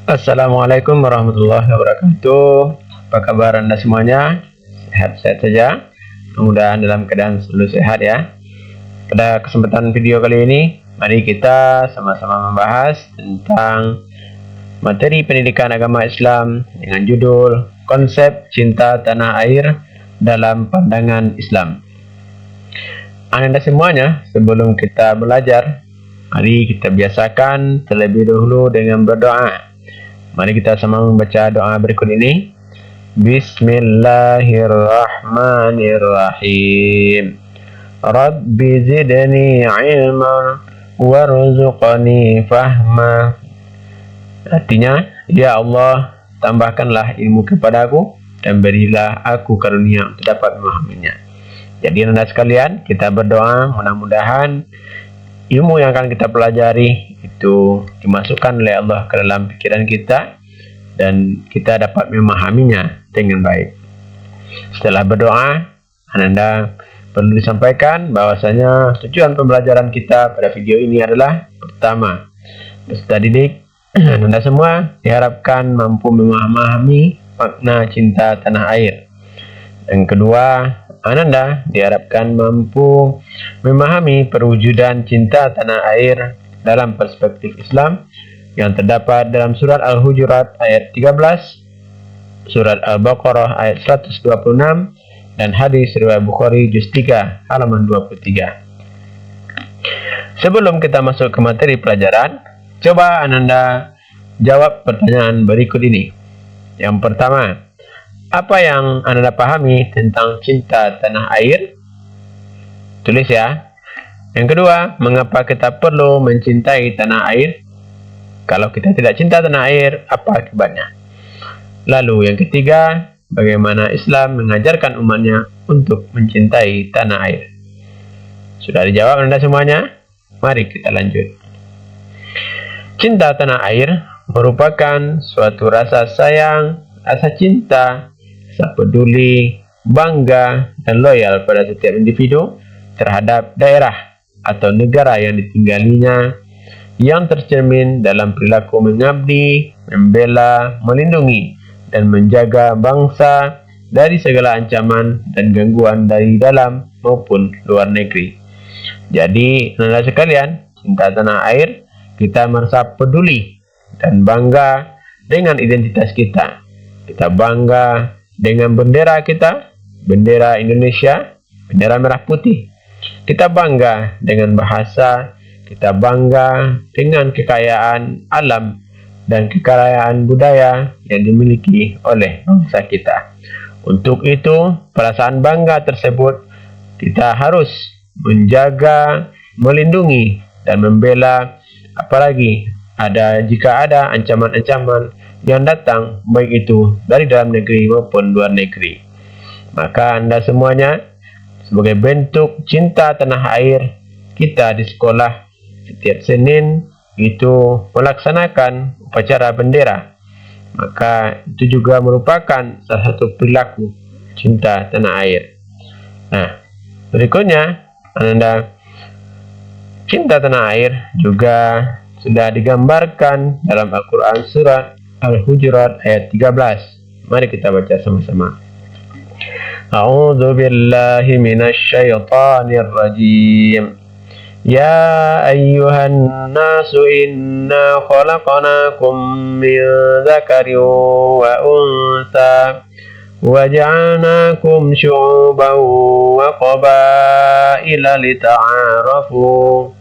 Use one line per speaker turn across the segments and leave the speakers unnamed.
Assalamualaikum warahmatullahi wabarakatuh. Apa kabar Anda semuanya? Sehat-sehat saja. Mudah-mudahan dalam keadaan selalu sehat ya. Pada kesempatan video kali ini, mari kita sama-sama membahas tentang materi pendidikan agama Islam dengan judul Konsep Cinta Tanah Air dalam Pandangan Islam. Anda semuanya, sebelum kita belajar, mari kita biasakan terlebih dahulu dengan berdoa. Mari kita sama membaca doa berikut ini. Bismillahirrahmanirrahim. Rabbi zidni ilma warzuqni fahma. Artinya, ya Allah, tambahkanlah ilmu kepadaku dan berilah aku karunia untuk dapat memahaminya. Jadi anda sekalian, kita berdoa mudah-mudahan ilmu yang akan kita pelajari itu dimasukkan oleh Allah ke dalam pikiran kita dan kita dapat memahaminya dengan baik. Setelah berdoa, Anda perlu disampaikan bahwasanya tujuan pembelajaran kita pada video ini adalah pertama, peserta didik Anda semua diharapkan mampu memahami makna cinta tanah air. Yang kedua, Anda diharapkan mampu memahami perwujudan cinta tanah air dalam perspektif Islam yang terdapat dalam surat Al-Hujurat ayat 13, surat Al-Baqarah ayat 126, dan hadis riwayat Bukhari juz 3 halaman 23. Sebelum kita masuk ke materi pelajaran, coba Anda jawab pertanyaan berikut ini. Yang pertama, apa yang Anda pahami tentang cinta tanah air? Tulis ya. Yang kedua, mengapa kita perlu mencintai tanah air? Kalau kita tidak cinta tanah air, apa akibatnya? Lalu yang ketiga, bagaimana Islam mengajarkan umatnya untuk mencintai tanah air? Sudah dijawab Anda semuanya? Mari kita lanjut. Cinta tanah air merupakan suatu rasa sayang, rasa cinta, rasa peduli, bangga, dan loyal pada setiap individu terhadap daerah atau negara yang ditinggalinya, yang tercermin dalam perilaku mengabdi, membela, melindungi, dan menjaga bangsa dari segala ancaman dan gangguan dari dalam maupun luar negeri. Jadi, Anda sekalian, cinta tanah air, kita merasa peduli dan bangga dengan identitas kita. Kita bangga dengan bendera kita, bendera Indonesia, bendera merah putih. Kita bangga dengan bahasa, kita bangga dengan kekayaan alam dan kekayaan budaya yang dimiliki oleh bangsa kita. Untuk itu, perasaan bangga tersebut kita harus menjaga, melindungi, dan membela, apalagi jika ada ancaman-ancaman yang datang, baik itu dari dalam negeri maupun luar negeri. Maka Anda semuanya, sebagai bentuk cinta tanah air, kita di sekolah setiap Senin itu melaksanakan upacara bendera. Maka itu juga merupakan salah satu perilaku cinta tanah air. Nah, berikutnya, Anda cinta tanah air juga sudah digambarkan dalam Al-Quran surat Al-Hujurat ayat 13. Mari kita baca sama-sama. A'udzu billahi minasy syaithanir rajim. Ya ayyuhan nasu inna khalaqnakum min dzakarin wa untha wa ja'alnakum syu'uban wa qabaila lita'arafu.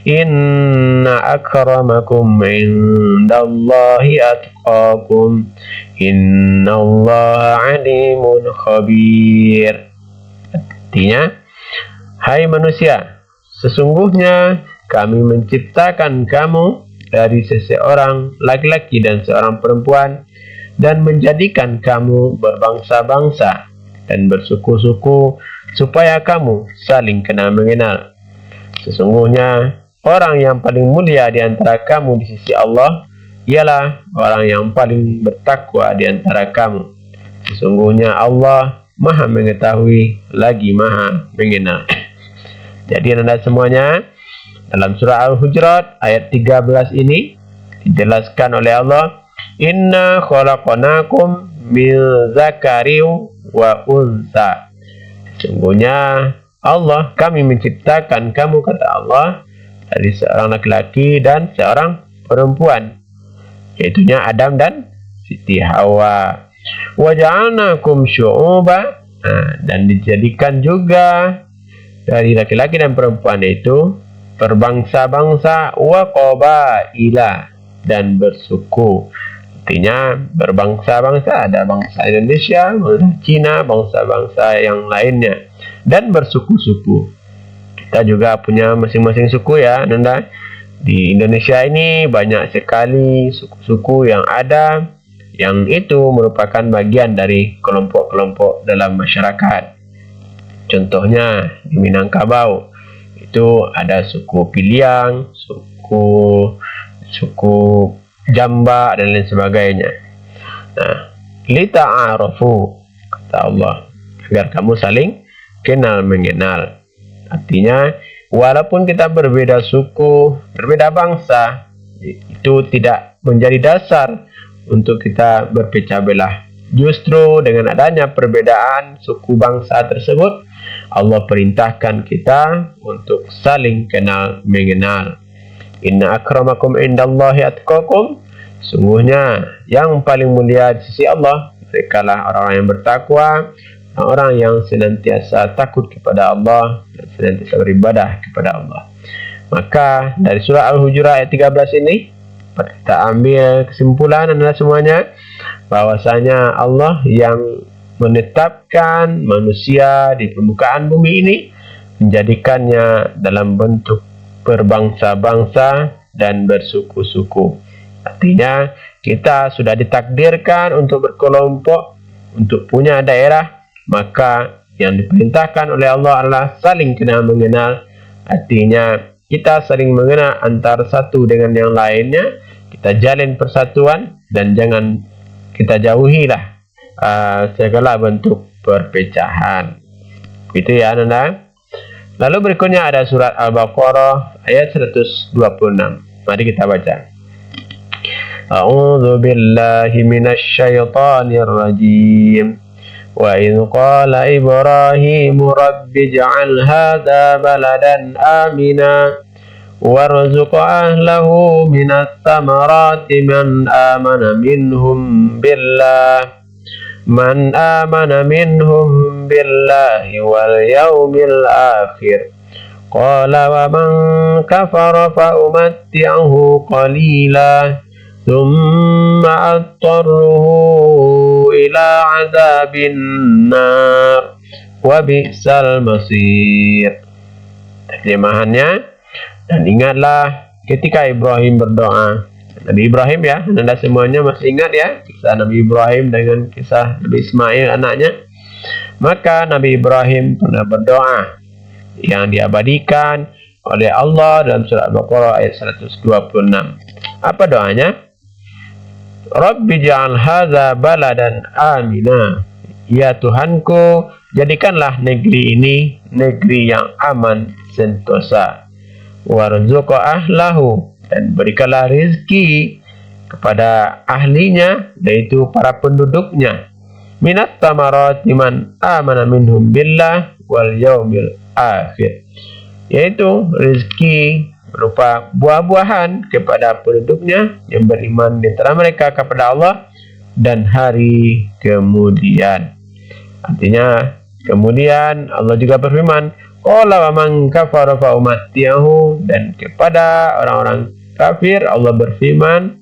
Inna akramakum indallahi atqakum. Innallaha alimun khabir. Artinya, hai manusia, sesungguhnya kami menciptakan kamu dari seseorang laki-laki dan seorang perempuan dan menjadikan kamu berbangsa-bangsa dan bersuku-suku supaya kamu saling kenal mengenal. Sesungguhnya orang yang paling mulia di antara kamu di sisi Allah ialah orang yang paling bertakwa di antara kamu. Sesungguhnya Allah Maha mengetahui lagi Maha mengenal. Jadi Anda semuanya, dalam surah Al-Hujurat ayat 13 ini dijelaskan oleh Allah Inna khalaqnakum min dzakarin wa untha. Sesungguhnya Allah, kami menciptakan kamu, kata Allah, dari seorang laki-laki dan seorang perempuan, yaitunya Adam dan Siti Hawa. Wa ja'alnakum syu'uba, dan dijadikan juga dari laki-laki dan perempuan itu berbangsa-bangsa, wa qabaila, dan bersuku. Artinya berbangsa-bangsa, ada bangsa Indonesia, bangsa Cina, bangsa-bangsa yang lainnya, dan bersuku-suku. Kita juga punya masing-masing suku ya, Nanda. Di Indonesia ini banyak sekali suku-suku yang ada, yang itu merupakan bagian dari kelompok-kelompok dalam masyarakat. Contohnya di Minangkabau itu ada suku Piliang, suku Jamba, dan lain sebagainya. Nah, lita'arafu, kata Allah, agar kamu saling kenal mengenal. Artinya, walaupun kita berbeda suku, berbeda bangsa, itu tidak menjadi dasar untuk kita berpecah belah. Justru dengan adanya perbedaan suku bangsa tersebut, Allah perintahkan kita untuk saling kenal mengenal. Inna akramakum indallahi atqakum. Sungguhnya yang paling mulia di sisi Allah, merekalah orang-orang yang bertakwa, orang yang senantiasa takut kepada Allah dan senantiasa beribadah kepada Allah. Maka dari surah Al-Hujurat ayat 13 ini kita ambil kesimpulan adalah semuanya bahwasanya Allah yang menetapkan manusia di permukaan bumi ini, menjadikannya dalam bentuk berbangsa-bangsa dan bersuku-suku. Artinya kita sudah ditakdirkan untuk berkelompok, untuk punya daerah, maka yang diperintahkan oleh Allah adalah saling kenal mengenal. Artinya kita saling mengenal antara satu dengan yang lainnya, kita jalin persatuan, dan jangan kita jauhilah segala bentuk perpecahan. Itu ya, Nanda. Lalu berikutnya ada surat Al-Baqarah ayat 126. Mari kita baca. A'udzu billahi minasy syaithanir rajim. Wa idz qala Ibrahim rabbi ij'al hadza baladan amina warzuq ahlahu minats thamarati man amana minhum billahi wal yawmil akhir. Qala wa man kafara fa umatti'uhu qalila thumma adtarruhu ila 'adzabin nar wa bi'sal masir. Terjemahannya, dan ingatlah ketika Ibrahim berdoa. Nabi Ibrahim ya, Anda semuanya masih ingat ya kisah Nabi Ibrahim dengan kisah Nabi Ismail anaknya. Maka Nabi Ibrahim pernah berdoa yang diabadikan oleh Allah dalam surah Al-Baqarah ayat 126. Apa doanya? Rabbi ja'al hadza baladan amina. Ya Tuhanku, jadikanlah negeri ini negeri yang aman sentosa. Warzuq ahlahu, dan berikanlah rezeki kepada ahlinya, yaitu para penduduknya. Minat tamarat man amana minhum billah wal yaumil akhir, yaitu rezeki berupa buah-buahan kepada penduduknya yang beriman di antara mereka kepada Allah dan hari kemudian. Artinya kemudian Allah juga berfirman, qala wa man kafara fa umatti'uhu, dan kepada orang-orang kafir Allah berfirman,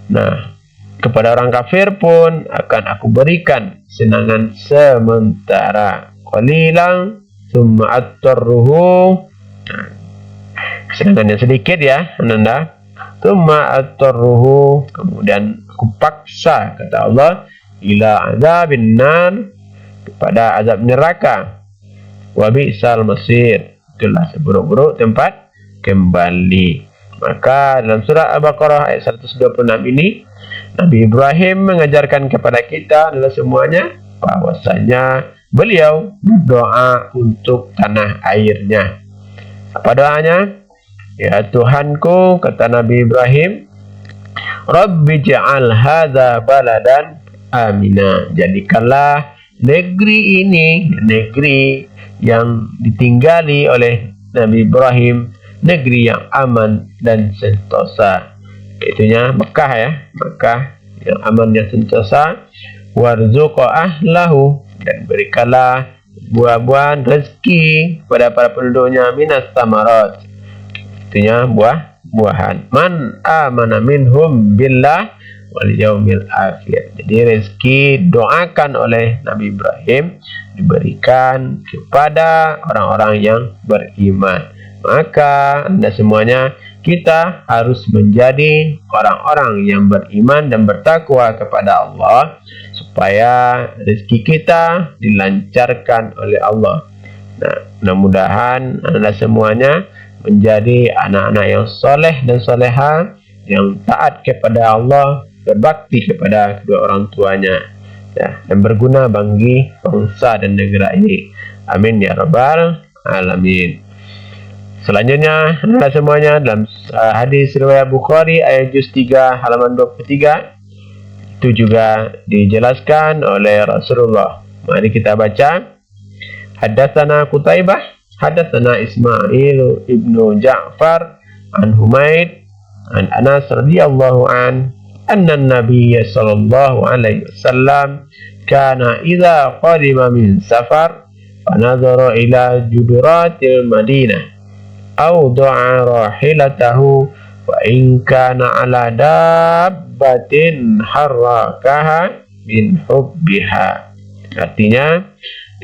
nah, kepada orang kafir pun akan aku berikan senangan sementara, qalilan tsumma attarruhu, senangan yang sedikit ya, Anda. Tsumma attarruhu, kemudian aku paksa, kata Allah, ila adzabin nar, kepada azab neraka. Wa bi'sal masir, itulah seburuk-buruk tempat kembali. Maka dalam surah Al-Baqarah ayat 126 ini, Nabi Ibrahim mengajarkan kepada kita adalah semuanya bahwasanya beliau berdoa untuk tanah airnya. Apa doanya? Ya Tuhanku, kata Nabi Ibrahim, Rabbi ja'al hadza baladan amina. Jadikanlah negeri ini negeri yang ditinggali oleh Nabi Ibrahim, negeri yang aman dan sentosa. Itunya Mekah ya, Mekah yang aman dan sentosa. Warzuqa ahlahu, dan berikanlah buah-buahan rezeki kepada para penduduknya, minas samarat, itunya buah-buahan. Man amana minhum billah wal yaumil akhir. Jadi rezeki doakan oleh Nabi Ibrahim diberikan kepada orang-orang yang beriman. Maka Anda semuanya, kita harus menjadi orang-orang yang beriman dan bertakwa kepada Allah, supaya rezeki kita dilancarkan oleh Allah. Nah, mudah-mudahan Anda semuanya menjadi anak-anak yang soleh dan soleha, yang taat kepada Allah, berbakti kepada kedua orang tuanya, ya, dan berguna bagi bangsa dan negara ini. Amin ya rabbal alamin. Selanjutnya, Anda semuanya, dalam hadis riwayat Bukhari ayat juz 3 halaman 23, itu juga dijelaskan oleh Rasulullah. Mari kita baca. Haddatsana Qutaibah, haddatsana Ismail ibnu Ja'far an Humaid an Anas radhiyallahu anna an-nabiy sallallahu alaihi wasallam kana idza qadima min safar fa nadhara ila juduratil Madinah awda'a rahilatahu wa in kana ala dabbatin harrakaha min hubbiha. Artinya,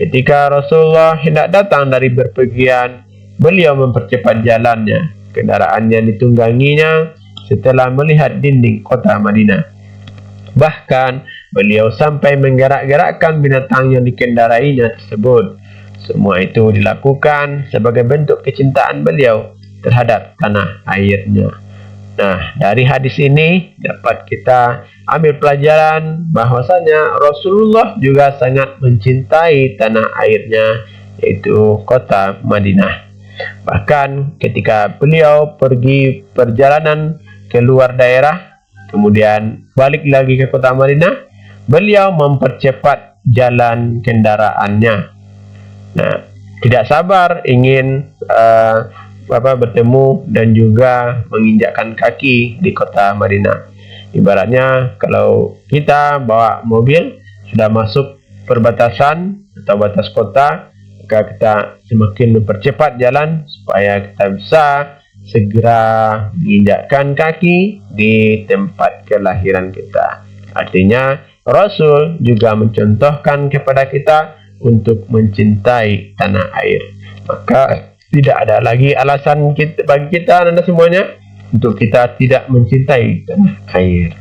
ketika Rasulullah hendak datang dari berpergian, beliau mempercepat jalannya. Kendaraannya ditungganginya setelah melihat dinding kota Madinah. Bahkan beliau sampai menggerak-gerakkan binatang yang dikendarainya tersebut. Semua itu dilakukan sebagai bentuk kecintaan beliau terhadap tanah airnya. Nah, dari hadis ini dapat kita ambil pelajaran bahwasanya Rasulullah juga sangat mencintai tanah airnya, yaitu kota Madinah. Bahkan ketika beliau pergi perjalanan ke luar daerah, kemudian balik lagi ke kota Madinah, beliau mempercepat jalan kendaraannya. Nah, tidak sabar ingin bertemu dan juga menginjakkan kaki di kota Madinah. Ibaratnya kalau kita bawa mobil sudah masuk perbatasan atau batas kota, maka kita semakin mempercepat jalan supaya kita bisa segera menginjakkan kaki di tempat kelahiran kita. Artinya Rasul juga mencontohkan kepada kita untuk mencintai tanah air. Maka tidak ada lagi alasan bagi kita Anda semuanya untuk kita tidak mencintai tanah air.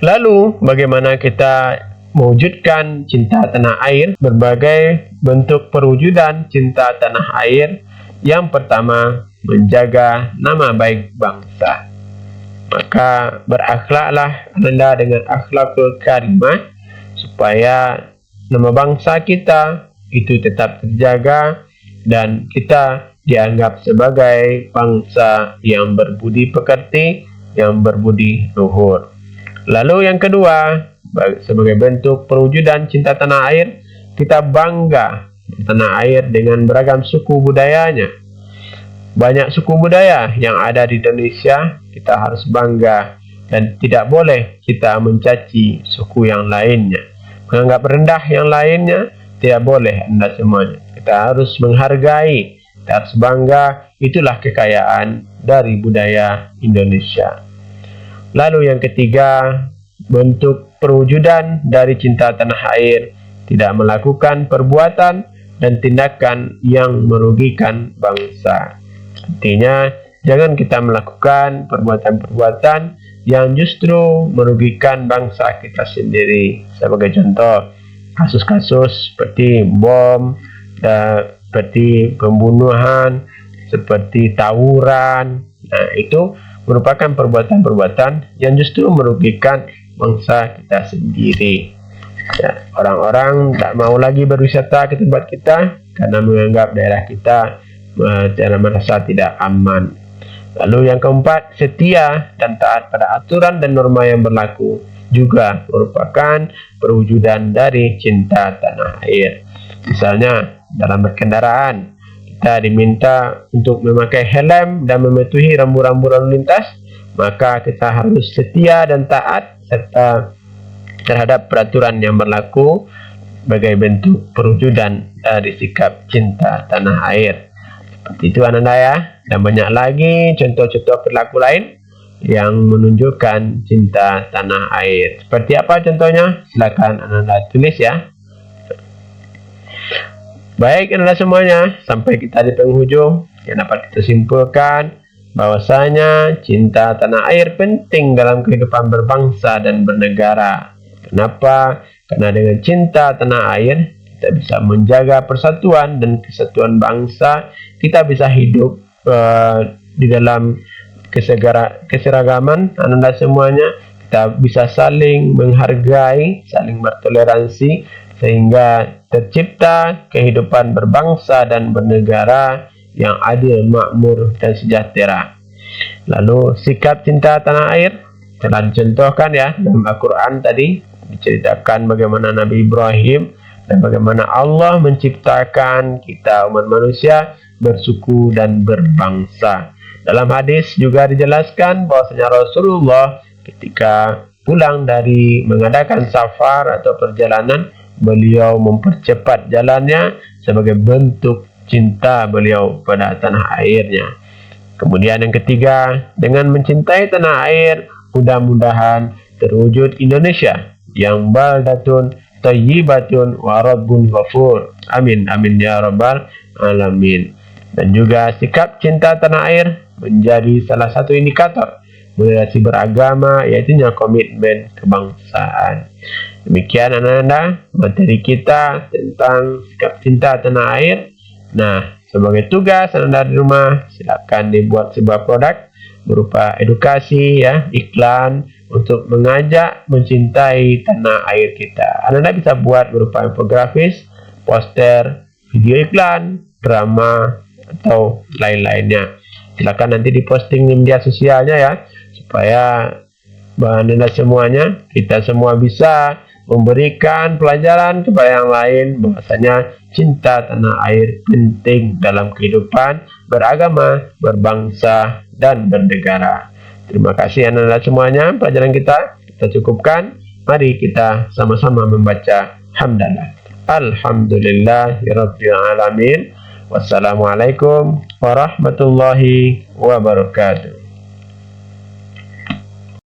Lalu bagaimana kita mewujudkan cinta tanah air? Berbagai bentuk perwujudan cinta tanah air. Yang pertama, menjaga nama baik bangsa. Maka berakhlaklah Anda dengan akhlakul karimah, supaya nama bangsa kita itu tetap terjaga dan kita dianggap sebagai bangsa yang berbudi pekerti, yang berbudi luhur. Lalu yang kedua, sebagai bentuk perwujudan cinta tanah air, kita bangga tanah air dengan beragam suku budayanya. Banyak suku budaya yang ada di Indonesia, kita harus bangga dan tidak boleh kita mencaci suku yang lainnya. Menganggap rendah yang lainnya tidak boleh Anda semuanya. Kita harus menghargai, kita harus bangga, itulah kekayaan dari budaya Indonesia. Lalu yang ketiga, bentuk perwujudan dari cinta tanah air, tidak melakukan perbuatan dan tindakan yang merugikan bangsa. Artinya, jangan kita melakukan perbuatan-perbuatan yang justru merugikan bangsa kita sendiri. Sebagai contoh, kasus-kasus seperti bom, seperti pembunuhan, seperti tawuran. Nah, itu merupakan perbuatan-perbuatan yang justru merugikan bangsa kita sendiri. Ya, orang-orang tak mau lagi berwisata ke tempat kita karena menganggap daerah kita merasa tidak aman. Lalu yang keempat, setia dan taat pada aturan dan norma yang berlaku juga merupakan perwujudan dari cinta tanah air. Misalnya dalam berkendaraan, kita diminta untuk memakai helm dan mematuhi rambu-rambu lalu lintas, maka kita harus setia dan taat serta terhadap peraturan yang berlaku sebagai bentuk perwujudan dari sikap cinta tanah air. Seperti itu Ananda ya, dan banyak lagi contoh-contoh perilaku lain yang menunjukkan cinta tanah air. Seperti apa contohnya? Silakan Ananda tulis ya. Baik Ananda semuanya, sampai kita di penghujung, yang dapat kita simpulkan bahwasanya cinta tanah air penting dalam kehidupan berbangsa dan bernegara. Kenapa? Karena dengan cinta tanah air kita bisa menjaga persatuan dan kesatuan bangsa, kita bisa hidup di dalam keseragaman Ananda semuanya, kita bisa saling menghargai, saling bertoleransi, sehingga tercipta kehidupan berbangsa dan bernegara yang adil, makmur, dan sejahtera. Lalu sikap cinta tanah air telah dicontohkan ya dalam Al-Quran tadi, diceritakan bagaimana Nabi Ibrahim dan bagaimana Allah menciptakan kita umat manusia bersuku dan berbangsa. Dalam hadis juga dijelaskan bahwasanya Rasulullah ketika pulang dari mengadakan safar atau perjalanan, beliau mempercepat jalannya sebagai bentuk cinta beliau pada tanah airnya. Kemudian yang ketiga, dengan mencintai tanah air, mudah-mudahan terwujud Indonesia yang baldatun thayyibatun wa rabbun ghafur. Amin amin ya rabbal alamin. Dan juga sikap cinta tanah air menjadi salah satu indikator moderasi beragama, yaitu komitmen kebangsaan. Demikian anak-anak materi kita tentang sikap cinta tanah air. Nah, sebagai tugas anak-anak di rumah, silakan dibuat sebuah produk berupa edukasi ya, iklan untuk mengajak mencintai tanah air kita. Anak-anak bisa buat berupa infografis, poster, video iklan, drama, atau lain-lainnya. Silakan nanti diposting di media sosialnya ya, supaya anak-anak semuanya, kita semua bisa memberikan pelajaran kepada yang lain bahwasanya cinta tanah air penting dalam kehidupan beragama, berbangsa, dan bernegara. Terima kasih anak-anak semuanya. Pelajaran kita cukupkan. Mari kita sama-sama membaca hamdalah. Alhamdulillahirabbil alamin. Wassalamualaikum warahmatullahi wabarakatuh.